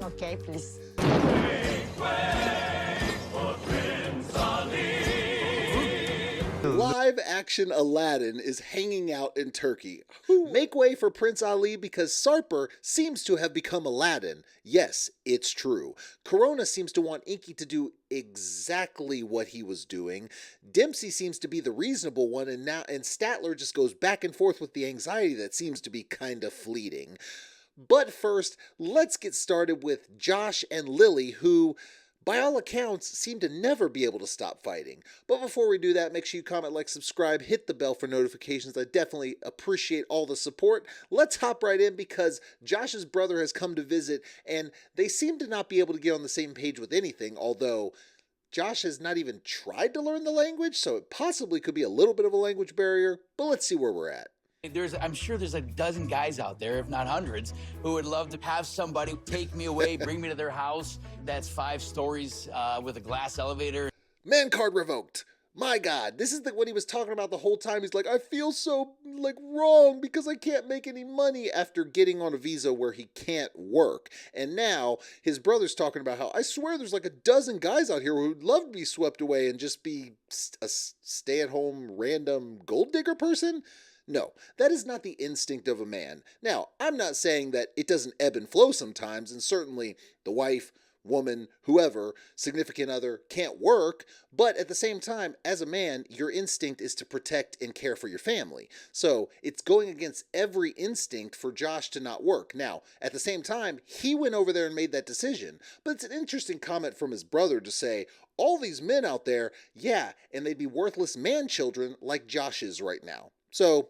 Okay, please. Live action Aladdin is hanging out in Turkey. Make way for Prince Ali because Sarper seems to have become Aladdin. Yes, it's true. Corona seems to want Inky to do exactly what he was doing. Dempsey seems to be the reasonable one, and Sttler just goes back and forth with the anxiety that seems to be kind of fleeting. But first, let's get started with Josh and Lilly, who, by all accounts, seem to never be able to stop fighting. But before we do that, make sure you comment, like, subscribe, hit the bell for notifications. I definitely appreciate all the support. Let's hop right in because Josh's brother has come to visit, and they seem to not be able to get on the same page with anything, although Josh has not even tried to learn the language, so it possibly could be a little bit of a language barrier, but let's see where we're at. I'm sure there's a dozen guys out there, if not hundreds, who would love to have somebody take me away, bring me to their house that's 5 stories with a glass elevator. Man card revoked. My God, this is what he was talking about the whole time. He's like, I feel so wrong because I can't make any money after getting on a visa where he can't work. And now his brother's talking about how I swear there's like a dozen guys out here who would love to be swept away and just be a stay-at-home random gold digger person. No, that is not the instinct of a man. Now, I'm not saying that it doesn't ebb and flow sometimes, and certainly the wife, woman, whoever, significant other can't work, but at the same time, as a man, your instinct is to protect and care for your family. So it's going against every instinct for Josh to not work. Now, at the same time, he went over there and made that decision, but it's an interesting comment from his brother to say, all these men out there, yeah, and they'd be worthless man-children like Josh is right now. So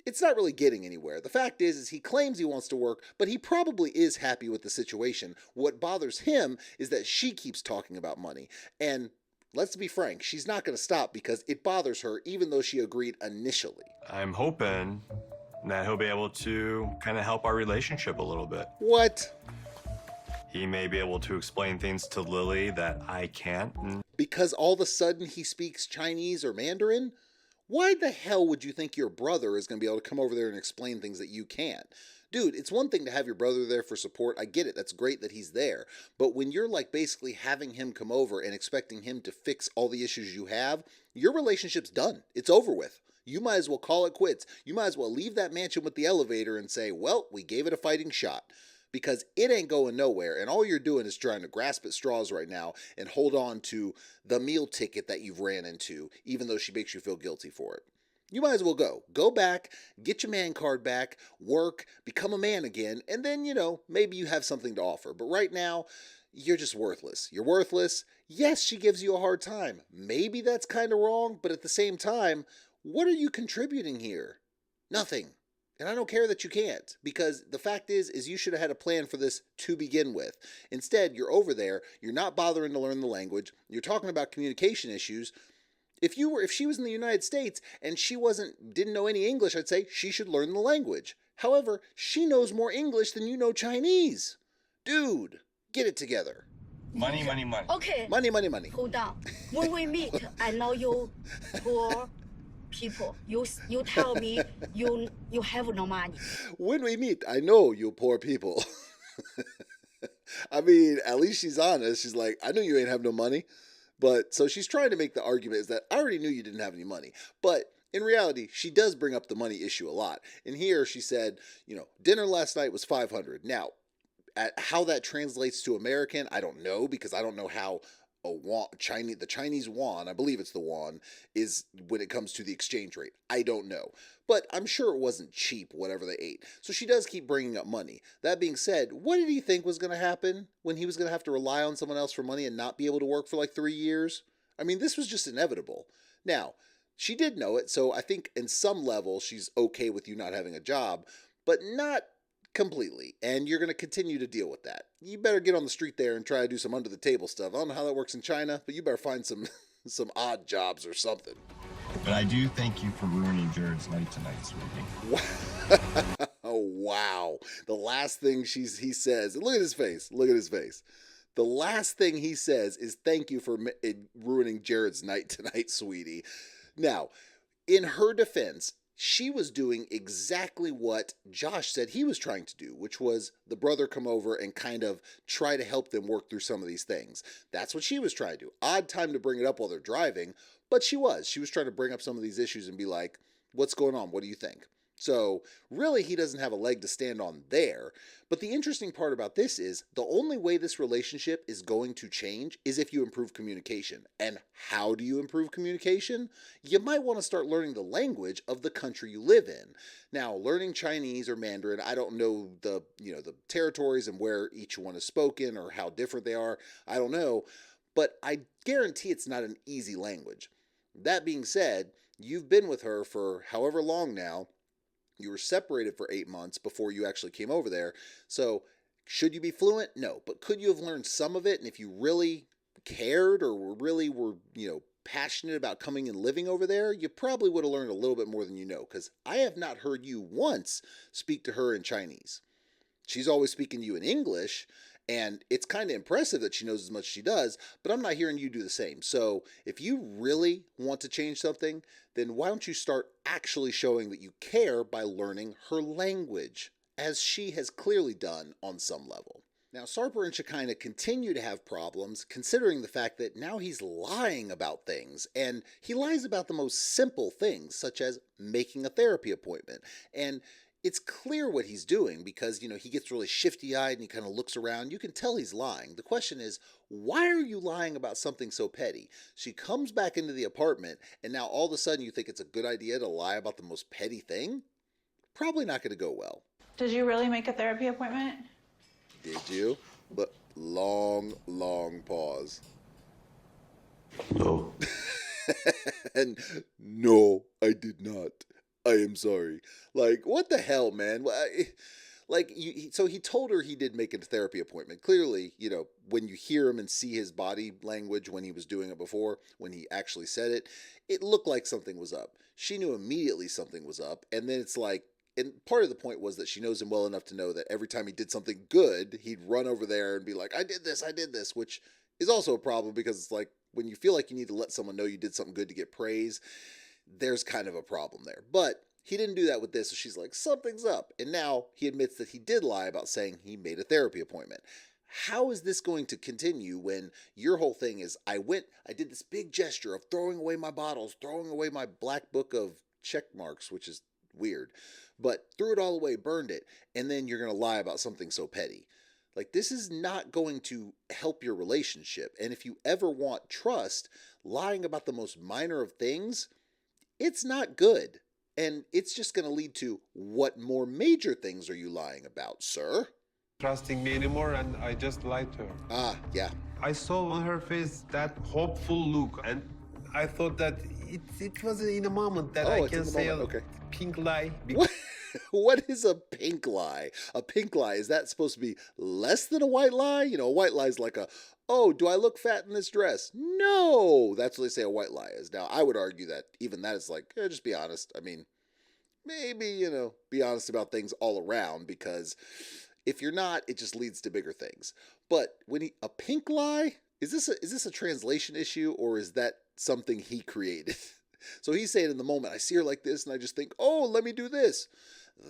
it's not really getting anywhere. The fact is he claims he wants to work, but he probably is happy with the situation. What bothers him is that she keeps talking about money. And let's be frank, she's not going to stop because it bothers her, even though she agreed initially. I'm hoping that he'll be able to kind of help our relationship a little bit. What? He may be able to explain things to Lilly that I can't. Because all of a sudden he speaks Chinese or Mandarin? Why the hell would you think your brother is going to be able to come over there and explain things that you can't? Dude, it's one thing to have your brother there for support. I get it. That's great that he's there. But when you're basically having him come over and expecting him to fix all the issues you have, your relationship's done. It's over with. You might as well call it quits. You might as well leave that mansion with the elevator and say, well, we gave it a fighting shot. Because it ain't going nowhere, and all you're doing is trying to grasp at straws right now and hold on to the meal ticket that you've ran into, even though she makes you feel guilty for it. You might as well go. Go back, get your man card back, work, become a man again, and then, maybe you have something to offer. But right now, you're just worthless. You're worthless. Yes, she gives you a hard time. Maybe that's kind of wrong, but at the same time, what are you contributing here? Nothing. And I don't care that you can't, because the fact is you should have had a plan for this to begin with. Instead, you're over there, you're not bothering to learn the language, you're talking about communication issues. If she was in the United States and she didn't know any English, I'd say she should learn the language. However, she knows more English than you know Chinese. Dude, get it together. Money, money, money. Okay. Money, money, money. Hold on. When we meet, I know you poor people. You tell me you have no money. When we meet, I know you poor people. I mean, at least she's honest. She's like, I know you ain't have no money. But so she's trying to make the argument is that I already knew you didn't have any money. But in reality, she does bring up the money issue a lot. And here she said, dinner last night was $500. Now, how that translates to American, I don't know, because I don't know how the Chinese yuan, I believe it's the yuan, is when it comes to the exchange rate. I don't know. But I'm sure it wasn't cheap, whatever they ate. So she does keep bringing up money. That being said, what did he think was going to happen when he was going to have to rely on someone else for money and not be able to work for 3 years? I mean, this was just inevitable. Now, she did know it, so I think in some level she's okay with you not having a job, but not completely, and you're going to continue to deal with that. You better get on the street there and try to do some under the table stuff. I don't know how that works in China, but you better find some odd jobs or something. But I do thank you for ruining Jared's night tonight, sweetie. Oh, wow. The last thing he says, and look at his face. Look at his face. The last thing he says is thank you for ruining Jared's night tonight, sweetie. Now, in her defense, she was doing exactly what Josh said he was trying to do, which was the brother come over and kind of try to help them work through some of these things. That's what she was trying to do. Odd time to bring it up while they're driving, but she was trying to bring up some of these issues and be like, what's going on? What do you think? So really, he doesn't have a leg to stand on there. But the interesting part about this is the only way this relationship is going to change is if you improve communication. And how do you improve communication? You might want to start learning the language of the country you live in. Now, learning Chinese or Mandarin, I don't know the territories and where each one is spoken or how different they are. I don't know. But I guarantee it's not an easy language. That being said, you've been with her for however long now. You were separated for 8 months before you actually came over there. So should you be fluent? No. But could you have learned some of it? And if you really cared or were passionate about coming and living over there, you probably would have learned a little bit more than you know. Because I have not heard you once speak to her in Chinese. She's always speaking to you in English. And it's kind of impressive that she knows as much as she does, but I'm not hearing you do the same. So if you really want to change something, then why don't you start actually showing that you care by learning her language, as she has clearly done on some level. Now, Sarper and Shekinah continue to have problems, considering the fact that now he's lying about things, and he lies about the most simple things, such as making a therapy appointment. And it's clear what he's doing because, he gets really shifty-eyed and he kind of looks around. You can tell he's lying. The question is, why are you lying about something so petty? She comes back into the apartment and now all of a sudden you think it's a good idea to lie about the most petty thing? Probably not going to go well. Did you really make a therapy appointment? Did you? But long pause. No. And no, I did not. I am sorry. Like, what the hell, man? So he told her he did make a therapy appointment. Clearly, when you hear him and see his body language when he was doing it before, when he actually said it, it looked like something was up. She knew immediately something was up. And then it's like, and part of the point was that she knows him well enough to know that every time he did something good, he'd run over there and be like, I did this, which is also a problem because it's like when you feel like you need to let someone know you did something good to get praise, there's kind of a problem there. But he didn't do that with this, so she's like, something's up. And now he admits that he did lie about saying he made a therapy appointment. How is this going to continue when your whole thing is, I did this big gesture of throwing away my bottles, throwing away my black book of check marks, which is weird, but threw it all away, burned it, and then you're going to lie about something so petty. Like, this is not going to help your relationship. And if you ever want trust, lying about the most minor of things, it's not good. And it's just going to lead to, what more major things are you lying about, sir? Trusting me anymore, and I just lied to her. Ah, yeah. I saw on her face that hopeful look, and I thought that it was in a moment that I can say a pink lie. What? What is a pink lie? A pink lie, is that supposed to be less than a white lie? A white lie is like oh, do I look fat in this dress? No, that's what they say a white lie is. Now, I would argue that even that is like, just be honest. I mean, maybe, be honest about things all around, because if you're not, it just leads to bigger things. But a pink lie, is this a translation issue, or is that something he created? So he's saying in the moment, I see her like this and I just think, oh, let me do this.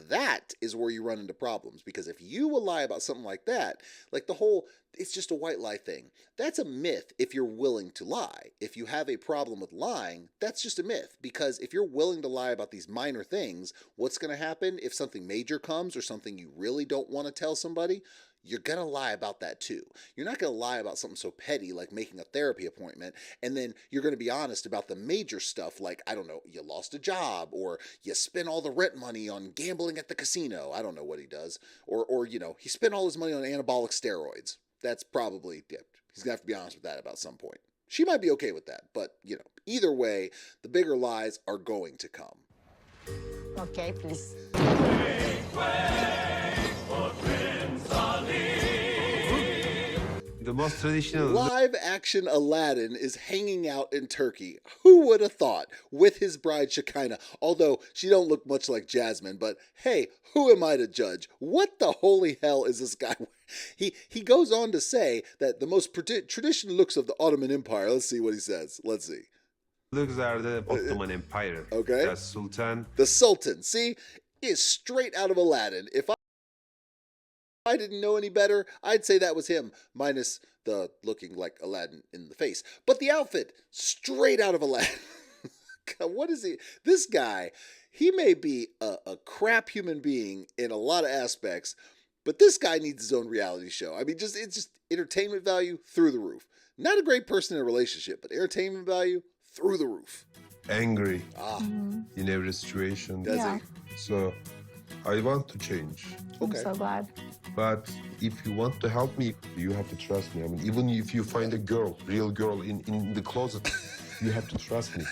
That is where you run into problems, because if you will lie about something like that, like the whole, it's just a white lie thing, that's a myth if you're willing to lie. If you have a problem with lying, that's just a myth, because if you're willing to lie about these minor things, what's going to happen if something major comes or something you really don't want to tell somebody? You're going to lie about that too. You're not going to lie about something so petty like making a therapy appointment, and then you're going to be honest about the major stuff like, I don't know, you lost a job, or you spent all the rent money on gambling at the casino. I don't know what he does. Or he spent all his money on anabolic steroids. That's probably, he's going to have to be honest with that about some point. She might be okay with that, but, either way, the bigger lies are going to come. Okay, please. The most traditional... Live action Aladdin is hanging out in Turkey. Who would have thought? With his bride Shekinah. Although she don't look much like Jasmine, but hey, who am I to judge? What the holy hell is this guy? He goes on to say that the most traditional looks of the Ottoman Empire. Let's see what he says. Let's see. Looks are the Ottoman Empire. Okay. The Sultan. The Sultan, see, is straight out of Aladdin. If I didn't know any better, I'd say that was him, minus the looking like Aladdin in the face. But the outfit, straight out of Aladdin. God, what is he? This guy, he may be a crap human being in a lot of aspects, but this guy needs his own reality show. I mean, it's just entertainment value through the roof. Not a great person in a relationship, but entertainment value through the roof. Angry in every situation. Does Yeah. he? So I want to change. Okay. I'm so glad. But if you want to help me, you have to trust me. I mean, even if you find a girl, real girl in the closet, you have to trust me.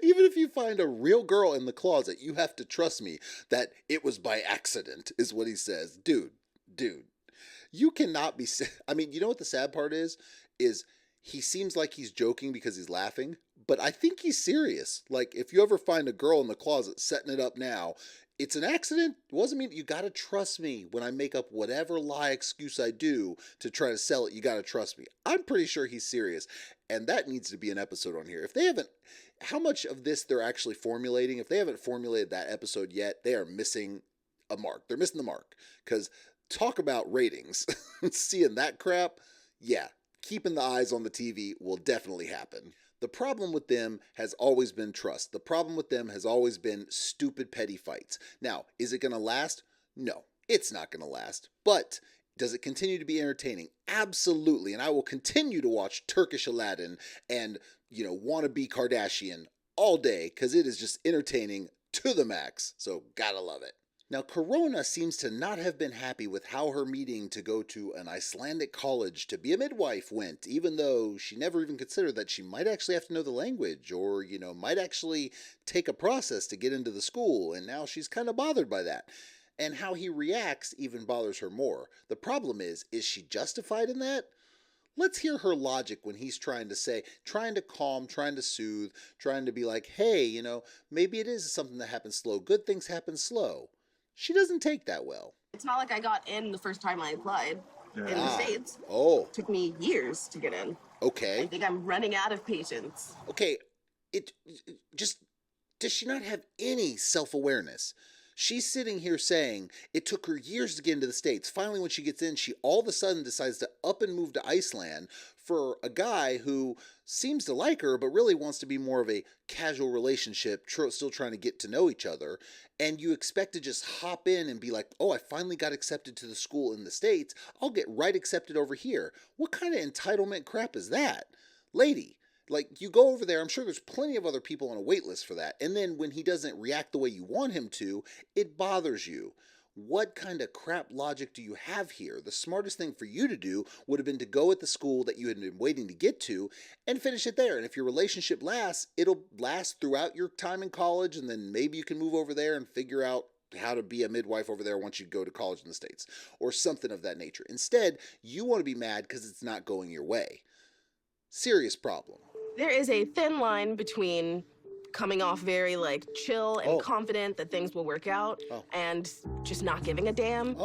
Even if you find a real girl in the closet, you have to trust me that it was by accident, is what he says. Dude, you cannot be... I mean, you know what the sad part is? Is he seems like he's joking because he's laughing, but I think he's serious. Like, if you ever find a girl in the closet setting it up now, it's an accident. It wasn't me. You got to trust me when I make up whatever lie excuse I do to try to sell it. You got to trust me. I'm pretty sure he's serious. And that needs to be an episode on here. If they haven't, how much of this they're actually formulating, if they haven't formulated that episode yet, they are missing a mark. They're missing the mark. Because talk about ratings. Seeing that crap, yeah, keeping the eyes on the TV will definitely happen. The problem with them has always been trust. The problem with them has always been stupid, petty fights. Now, is it going to last? No, it's not going to last. But does it continue to be entertaining? Absolutely. And I will continue to watch Turkish Aladdin and, wannabe Kardashian all day because it is just entertaining to the max. So, gotta love it. Now, Corona seems to not have been happy with how her meeting to go to an Icelandic college to be a midwife went, even though she never even considered that she might actually have to know the language or, might actually take a process to get into the school, and now she's kind of bothered by that. And how he reacts even bothers her more. The problem is she justified in that? Let's hear her logic when he's trying to calm, trying to soothe, trying to be like, hey, maybe it is something that happens slow. Good things happen slow. She doesn't take that well. It's not like I got in the first time I applied in the States. Oh. It took me years to get in. Okay. I think I'm running out of patience. Okay, does she not have any self-awareness? She's sitting here saying it took her years to get into the States. Finally, when she gets in, she all of a sudden decides to up and move to Iceland for a guy who seems to like her, but really wants to be more of a casual relationship, still trying to get to know each other. And you expect to just hop in and be like, oh, I finally got accepted to the school in the States. I'll get right accepted over here. What kind of entitlement crap is that? Lady. Like, you go over there, I'm sure there's plenty of other people on a wait list for that. And then when he doesn't react the way you want him to, it bothers you. What kind of crap logic do you have here? The smartest thing for you to do would have been to go at the school that you had been waiting to get to and finish it there. And if your relationship lasts, it'll last throughout your time in college, and then maybe you can move over there and figure out how to be a midwife over there once you go to college in the States, or something of that nature. Instead, you want to be mad because it's not going your way. Serious problem. There is a thin line between coming off very chill and confident that things will work out and just not giving a damn.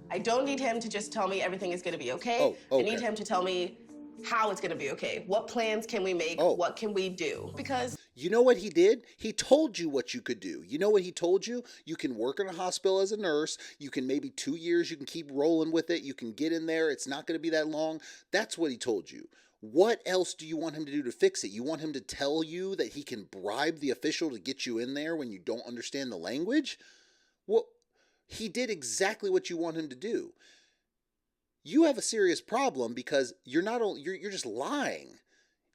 I don't need him to just tell me everything is going to be okay. I need him to tell me how it's going to be okay. What plans can we make? What can we do? Because you know what he did? He told you what you could do. You know what he told you? You can work in a hospital as a nurse. You can maybe 2 years, you can keep rolling with it. You can get in there. It's not going to be that long. That's what he told you. What else do you want him to do to fix it? You want him to tell you that he can bribe the official to get you in there when you don't understand the language? Well, he did exactly what you want him to do. You have a serious problem because you're just lying.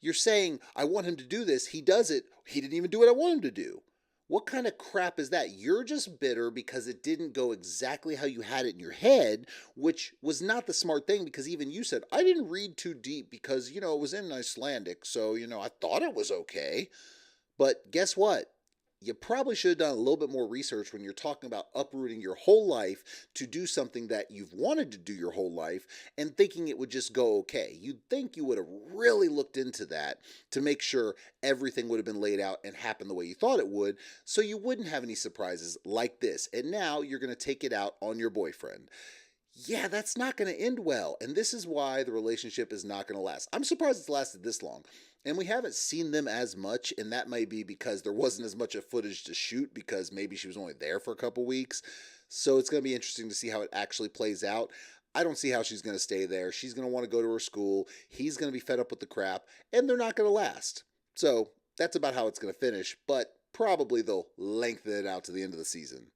You're saying, I want him to do this. He does it. He didn't even do what I want him to do. What kind of crap is that? You're just bitter because it didn't go exactly how you had it in your head, which was not the smart thing, because even you said, I didn't read too deep because, it was in Icelandic, so, I thought it was okay. But guess what? You probably should have done a little bit more research when you're talking about uprooting your whole life to do something that you've wanted to do your whole life and thinking it would just go okay. You'd think you would have really looked into that to make sure everything would have been laid out and happened the way you thought it would, so you wouldn't have any surprises like this. And now you're going to take it out on your boyfriend. yeah, that's not going to end well. And this is why the relationship is not going to last. I'm surprised it's lasted this long. And we haven't seen them as much, and that may be because there wasn't as much of footage to shoot because maybe she was only there for a couple weeks. So it's going to be interesting to see how it actually plays out. I don't see how she's going to stay there. She's going to want to go to her school. He's going to be fed up with the crap, and they're not going to last. So that's about how it's going to finish, but probably they'll lengthen it out to the end of the season.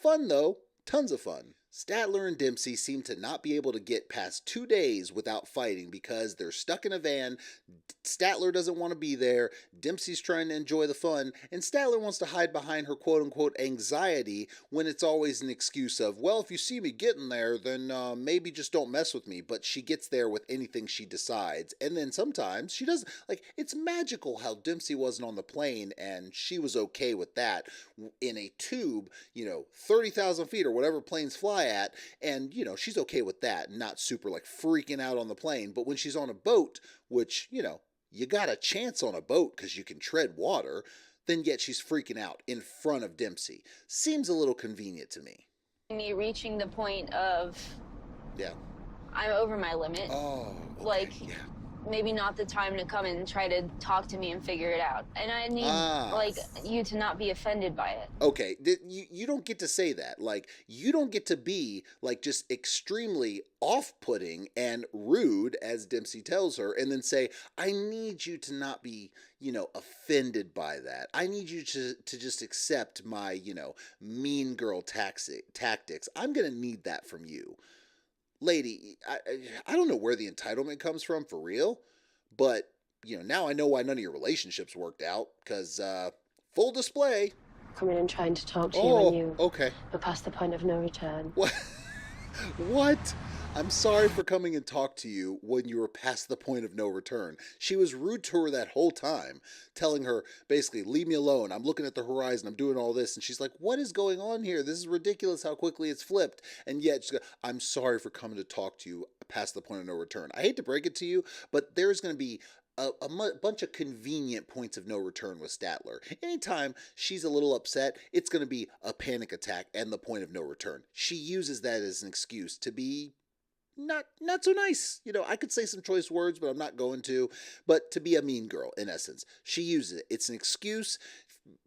Fun, though. Tons of fun. Sttler and Dempsey seem to not be able to get past 2 days without fighting because they're stuck in a van. Sttler doesn't want to be there. Dempsey's trying to enjoy the fun, and Sttler wants to hide behind her quote-unquote anxiety when it's always an excuse of, well, if you see me getting there, then maybe just don't mess with me. But she gets there with anything she decides, and then sometimes she doesn't. Like, it's magical how Dempsey wasn't on the plane, and she was okay with that in a tube, 30,000 feet or whatever planes fly at, and she's okay with that, not super like freaking out on the plane. But when she's on a boat, which you got a chance on a boat because you can tread water, then yet she's freaking out in front of Dempsey. Seems a little convenient to me. Me reaching the point of, yeah, I'm over my limit. Oh, okay. Like, yeah. Maybe not the time to come and try to talk to me and figure it out. And I need, you to not be offended by it. Okay, you don't get to say that. Like, you don't get to be, just extremely off-putting and rude, as Dempsey tells her, and then say, I need you to not be, offended by that. I need you to just accept my, mean girl tactics. I'm going to need that from you. Lady, I don't know where the entitlement comes from for real, but, now I know why none of your relationships worked out, because, full display. Coming and trying to talk to you when you okay. were past the point of no return. What? What? I'm sorry for coming and talk to you when you were past the point of no return. She was rude to her that whole time, telling her, basically, leave me alone. I'm looking at the horizon. I'm doing all this. And she's like, what is going on here? This is ridiculous how quickly it's flipped. And yet, she's like, I'm sorry for coming to talk to you past the point of no return. I hate to break it to you, but there's going to be a bunch of convenient points of no return with Sttler. Anytime she's a little upset, it's going to be a panic attack and the point of no return. She uses that as an excuse to be not so nice. I could say some choice words, but I'm not going to. But to be a mean girl, in essence. She uses it. It's an excuse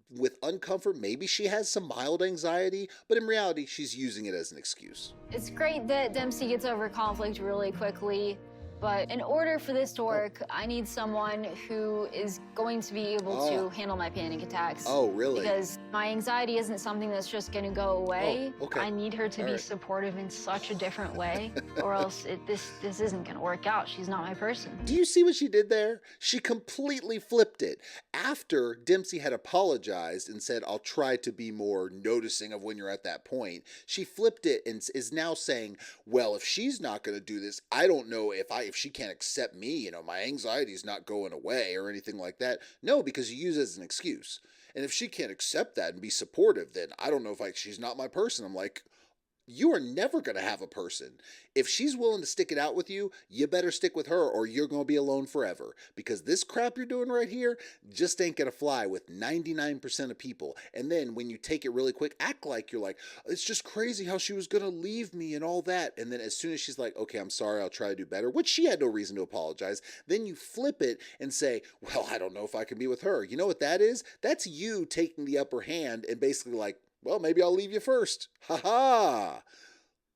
with uncomfort. Maybe she has some mild anxiety, but in reality, she's using it as an excuse. It's great that Dempsey gets over conflict really quickly, but in order for this to work, I need someone who is going to be able to handle my panic attacks. Oh, really? Because my anxiety isn't something that's just going to go away. Oh, okay. I need her to be supportive in such a different way, or else this isn't going to work out. She's not my person. Do you see what she did there? She completely flipped it. After Dempsey had apologized and said, I'll try to be more noticing of when you're at that point, she flipped it and is now saying, well, if she's not going to do this, I don't know if she can't accept me, my anxiety's not going away or anything like that. No, because you use it as an excuse. And if she can't accept that and be supportive, then I don't know if she's not my person. I'm like, you are never going to have a person. If she's willing to stick it out with you, you better stick with her or you're going to be alone forever. Because this crap you're doing right here just ain't going to fly with 99% of people. And then when you take it really quick, act like you're like, it's just crazy how she was going to leave me and all that. And then as soon as she's like, okay, I'm sorry, I'll try to do better, which she had no reason to apologize, then you flip it and say, well, I don't know if I can be with her. You know what that is? That's you taking the upper hand and basically like, well, maybe I'll leave you first. Ha ha.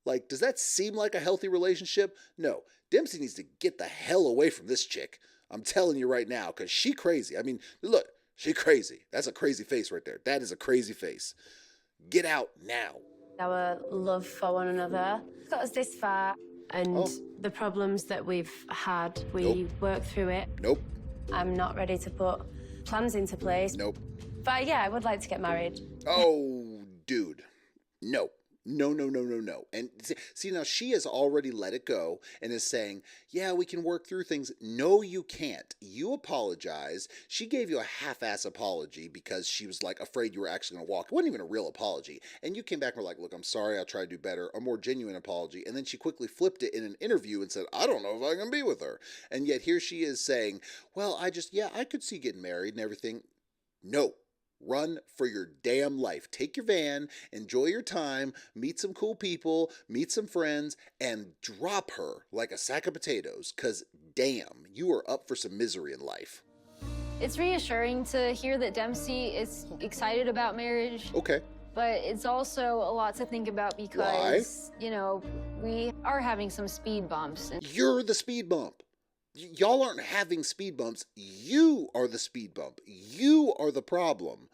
Like, does that seem like a healthy relationship? No. Dempsey needs to get the hell away from this chick. I'm telling you right now, because she crazy. I mean, look, she crazy. That's a crazy face right there. That is a crazy face. Get out now. Our love for one another got us this far, and the problems that we've had, we worked through it. Nope. I'm not ready to put plans into place. Nope. But yeah, I would like to get married. Oh, dude. No. No. And see, now she has already let it go and is saying, yeah, we can work through things. No, you can't. You apologize. She gave you a half-ass apology because she was like afraid you were actually going to walk. It wasn't even a real apology. And you came back and were like, look, I'm sorry. I'll try to do better. A more genuine apology. And then she quickly flipped it in an interview and said, I don't know if I can be with her. And yet here she is saying, well, I could see getting married and everything. No. Run for your damn life. Take your van, enjoy your time, meet some cool people, meet some friends, and drop her like a sack of potatoes, because damn, you are up for some misery in life. It's reassuring to hear that Dempsey is excited about marriage. Okay. But it's also a lot to think about because, you know, we are having some speed bumps. You're the speed bump. Y'all aren't having speed bumps. You are the speed bump. You are the problem.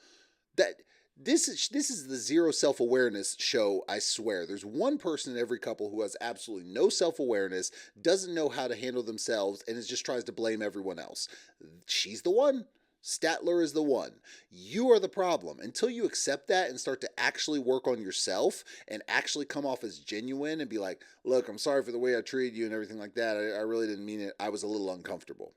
This is the zero self-awareness show, I swear. There's one person in every couple who has absolutely no self-awareness, doesn't know how to handle themselves, and just tries to blame everyone else. She's the one. Sttler is the one. You are the problem. Until you accept that and start to actually work on yourself and actually come off as genuine and be like, look, I'm sorry for the way I treated you and everything like that. I really didn't mean it. I was a little uncomfortable.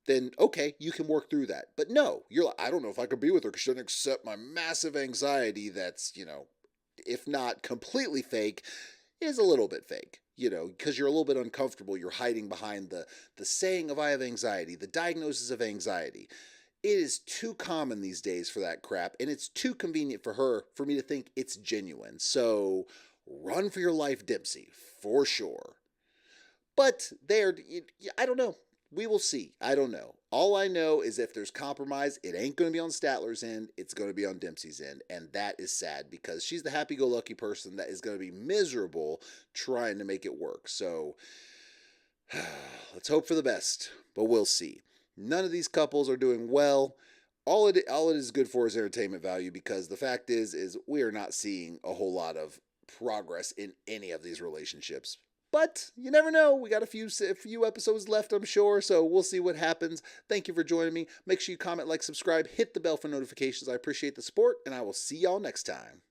Then, okay, you can work through that. But no, you're like, I don't know if I could be with her because she doesn't accept my massive anxiety that's, you know, if not completely fake, is a little bit fake. You know, because you're a little bit uncomfortable. You're hiding behind the saying of I have anxiety, the diagnosis of anxiety. It is too common these days for that crap, and it's too convenient for me to think it's genuine. So run for your life, Dempsey, for sure. But I don't know. We will see. I don't know. All I know is if there's compromise, it ain't going to be on Statler's end. It's going to be on Dempsey's end. And that is sad because she's the happy-go-lucky person that is going to be miserable trying to make it work. So let's hope for the best, but we'll see. None of these couples are doing well. All it is good for is entertainment value because the fact is we are not seeing a whole lot of progress in any of these relationships. But you never know. We got a few episodes left, I'm sure, so we'll see what happens. Thank you for joining me. Make sure you comment, like, subscribe, hit the bell for notifications. I appreciate the support, and I will see y'all next time.